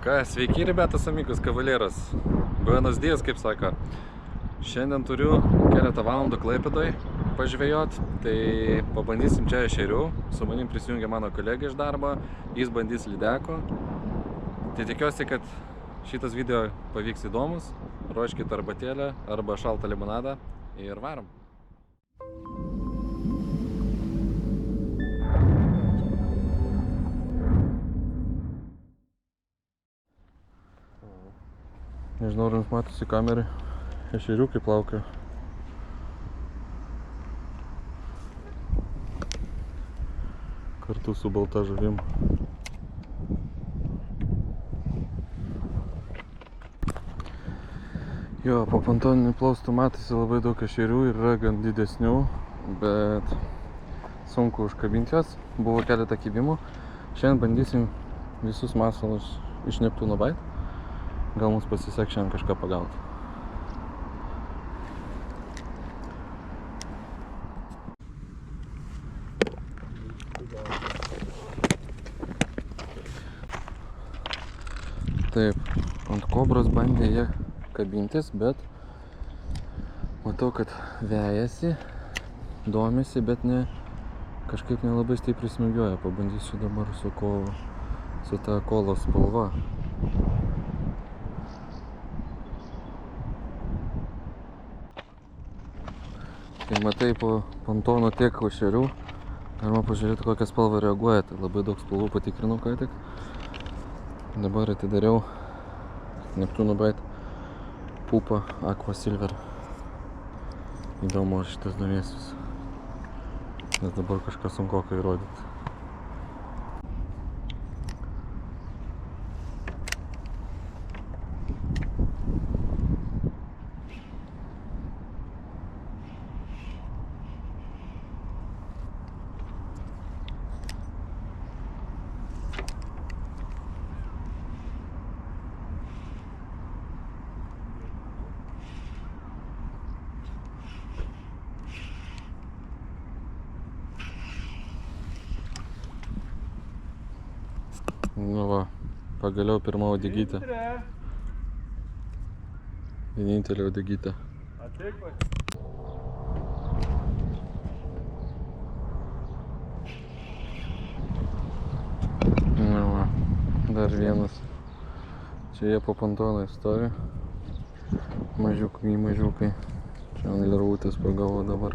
Sveiki, rebetas, amigos, kavaleras. Buenos dias, kaip sako. Šiandien turiu keletą valandų Klaipėdoj pažvejot, tai pabandysim čia ešerių. Su manim prisijungia mano kolega iš darbo, jis bandys lydeko. Tai tikiuosi, kad šitas video pavyks įdomus. Ruoškit arbatėlę arba šaltą limonadą ir varom. Nežinau, ar jums matosi kamerai, ešeriukai plaukia. Kartu su balta žuvim. Jo, po pontoninių plaustų matosi labai daug ešerių ir yra gan didesnių, bet sunku užkabinti jas. Buvo keletą kibimų. Šiandien bandysim visus masalus iš Neptūno Bait. Gal mums pasiseks šiandien kažką pagauti. Taip, ant kobros bandė jie kabintis, bet matau, kad vejasi, domisi, bet kažkaip nelabai stipriai smūgiuoja. Pabandysiu dabar su ta kolos spalva. Tai matai, po pontono tiek ešerių, galima pažiūrėti, kokią spalvą reaguoja. Tai labai daug spalvų patikrinau ką tik. Dabar atidariau Neptūno Bait Pupa Aqua Silver. Įdomu, ar šitas domėsis, nes dabar kažką sunkoka įrodyti. Nu va, pagaliau pirma uodegytė. Vienintelė uodegytė. Nu va, dar vienas. Čia jie po pontonai stovi. Mažiukai. Čia ant lervutės pagavo dabar.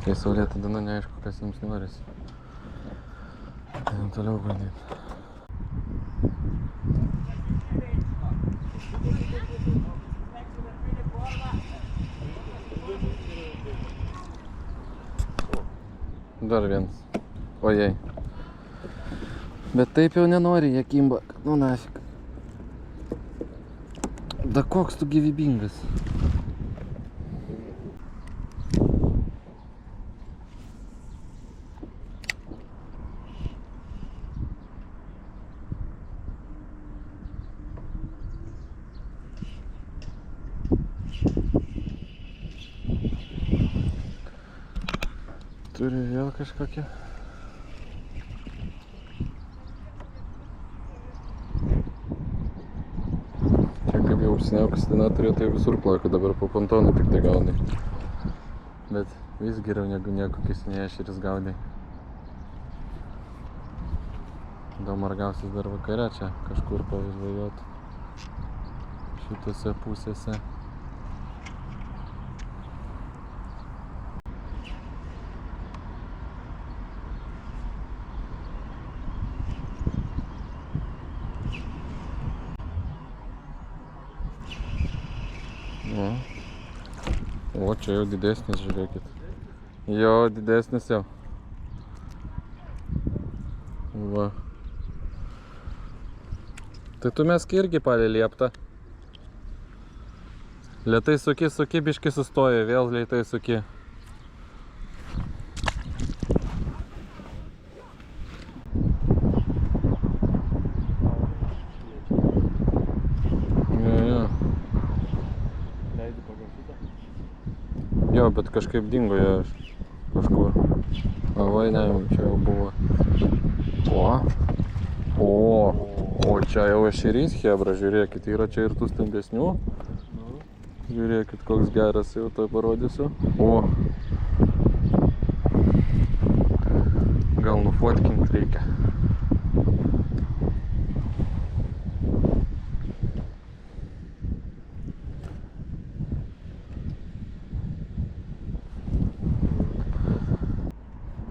Kai saulėta diena, neaišku, kas jiems norisi. Einam toliau bandyti. Dar vienas. Ojei. Bet taip jau nenori, jie kimba. Nu nafik. Da koks tu gyvybingas. Turi vėl kažkokią. Čia kaip jau užsiniaukusi diena turėjo, tai visur plaukia, dabar po pontoną tik tai gaudai. Bet vis geriau negu kokius ešerius gaudai. Įdomu, ar gausis dar vakare čia kažkur pažvejot šitose pusėse. O, čia jau didesnis, žiūrėkit. Jo, didesnis jau. Va. Tai tu mesk irgi palei lieptą. Lėtai suki, biški sustoja, vėl lėtai suki. Jo, bet kažkaip dingo jie kažkur. Oi, ne, čia jau buvo. O, čia jau ešerys, hebra, žiūrėkit, yra čia ir tų stambesnių. Žiūrėkit, koks geras, jau to parodysiu. O, gal nufotkint reikia.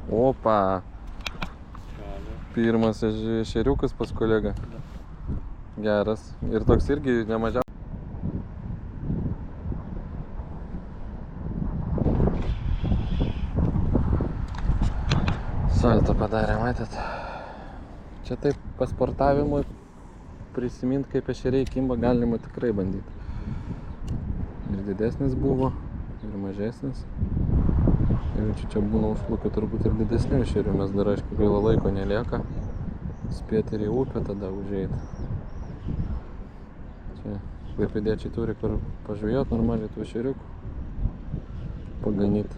Opa! Pirmas ešeriukas pas kolegą. Geras. Ir toks irgi nemažiau. Salto padarė, matėt? Čia taip pasportavimui prisimint, kaip ešeriai kimba, galima tikrai bandyti. Ir didesnis buvo, ir mažesnis. Ir čia būna užplukio turbūt ir didesnių ešerių, mes dar aišku gaila laiko nelieka. Spėti ir į upę tada užeiti. Čia klaipėdiečiai turi kur pažvejot normaliai tų ešeriukų. Paganyti.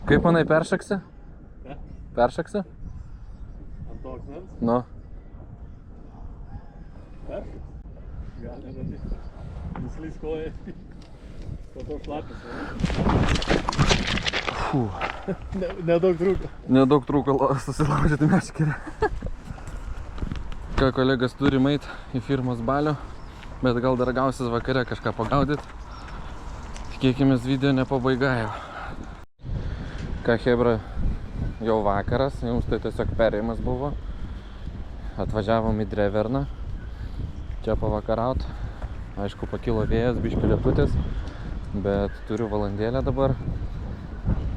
Kaip manai, peršaksi? Ne? Peršaksi? Ant to akmens? Nu. Peršaksi? Gal nematyti. Nuslys koja. Po to šlapis. Nedaug trūko. Nedaug trūko susilaužyti meškerį. Ką kolegas turi eit į firmos balių, bet gal dar gausis vakare kažką pagaudyti. Tikėkimės video nepabaiga jau. Ką hebra, jau vakaras, jums tai tiesiog perėjimas buvo. Atvažiavom į Dreverną, čia pavakaraut. Aišku, pakilo vėjas, biškį lietutis, bet turiu valandėlę dabar.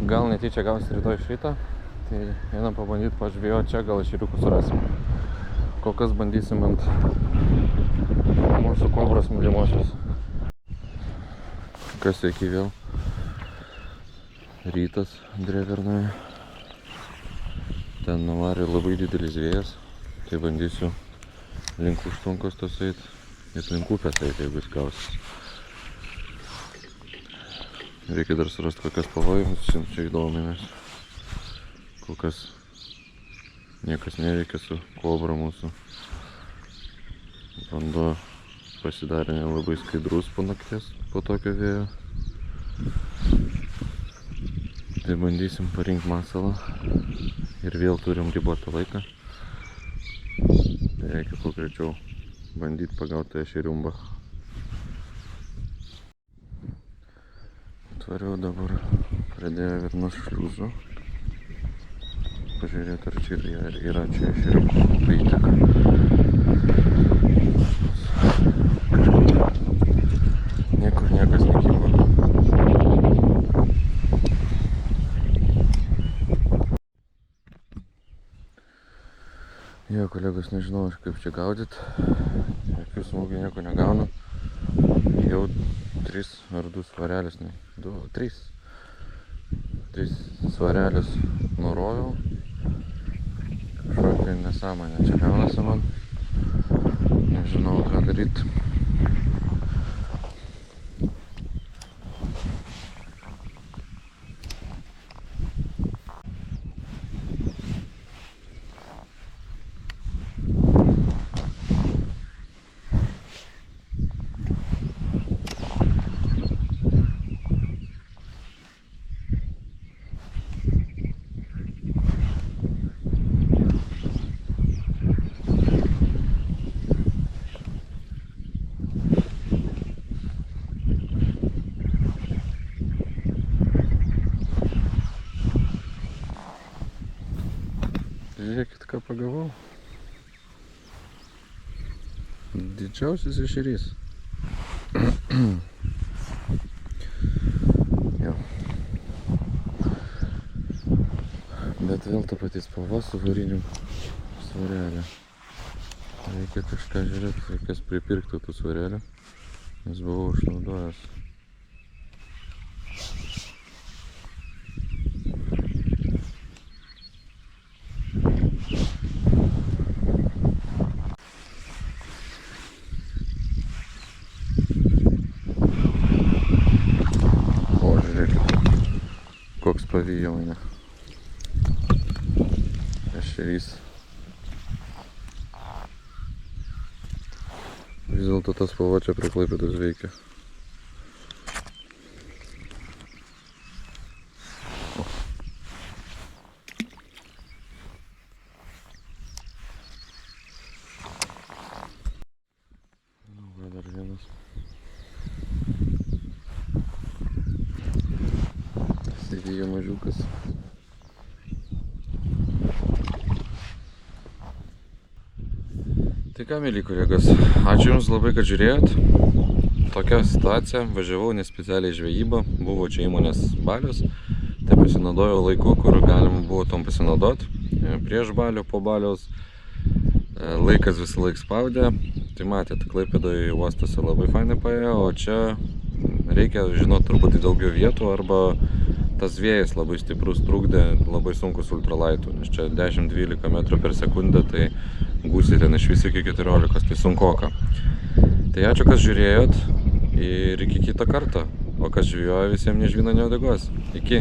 Gal netyčia gausi rytoj iš ryto, tai einam pabandyti pažvėjoti čia, gal ešeriukų surasim. Kol kas bandysim ant mūsų kobros mylimosios. Kas iki vėl? Rytas Drevernoje. Ten nuvarė labai didelis vėjas, tai bandysiu link užtvankos tos eit. Ir link upės eit, jeigu jis gausis. Reikia dar surasti kokias pavojimus, čia įdomimės. Kol kas niekas neveikia su kobra mūsų. Vanduo pasidarė nelabai skaidrus po nakties, po tokio vėjo. Tai bandysim parinkti masalą. Ir vėl turim ribotą laiką. Tai reikia kuo greičiau bandyti pagauti ešeriumbą. Tvariau dabar pradėjo Virnos šliuzų. Pažiūrėti, ar čia yra čia ešeriukų įteka. Niekur niekas nekimba. Jo, kolegos, nežinau, kaip čia gaudyt. Jokių smūgių nieko negaunu. Jau 3 ar 2 svarelius, ne, 3 svarelius nurovau. Kažkokia nesąmonė čia gaunasi man. Nežinau, ką daryti. Žiūrėkit, ką pagavau. Didžiausias ešerys. Jo. Bet vėl ta pati spalva su variniu svareliu. Reikia kažką žiūrėti, reikės pripirkti tų svarelių, nes buvau išnaudojęs. Koks pavijo mane. ešerys. Vis dėlto tas spalva čia prie Klaipėdos veikia. Va, dar vienas. Sėdėjo mažiukas. Tai ką, mėly kolegos, ačiū Jums labai, kad žiūrėjot. Tokia situacija, važiavau nespecialiai žvejybą, buvo čia įmonės balius, tai pasinaudojau laiku, kur galima buvo tom pasinaudoti. Prieš balio, po baliaus, laikas visą laik spaudė, tai matėt, Klaipėdoje uostose labai fainai paėjo, o čia reikia žinoti truputį daugiau vietų, arba tas vėjas labai stiprus trukdė, labai sunkus ultralaitų, nes čia 10-12 metrų per sekundę, tai gūsiai ten iš vis iki 14, tai sunkoka. Tai ačiū, kas žiūrėjot ir iki kito karto, o kas žvejoja, visiems nežvina, neuodegos. Iki!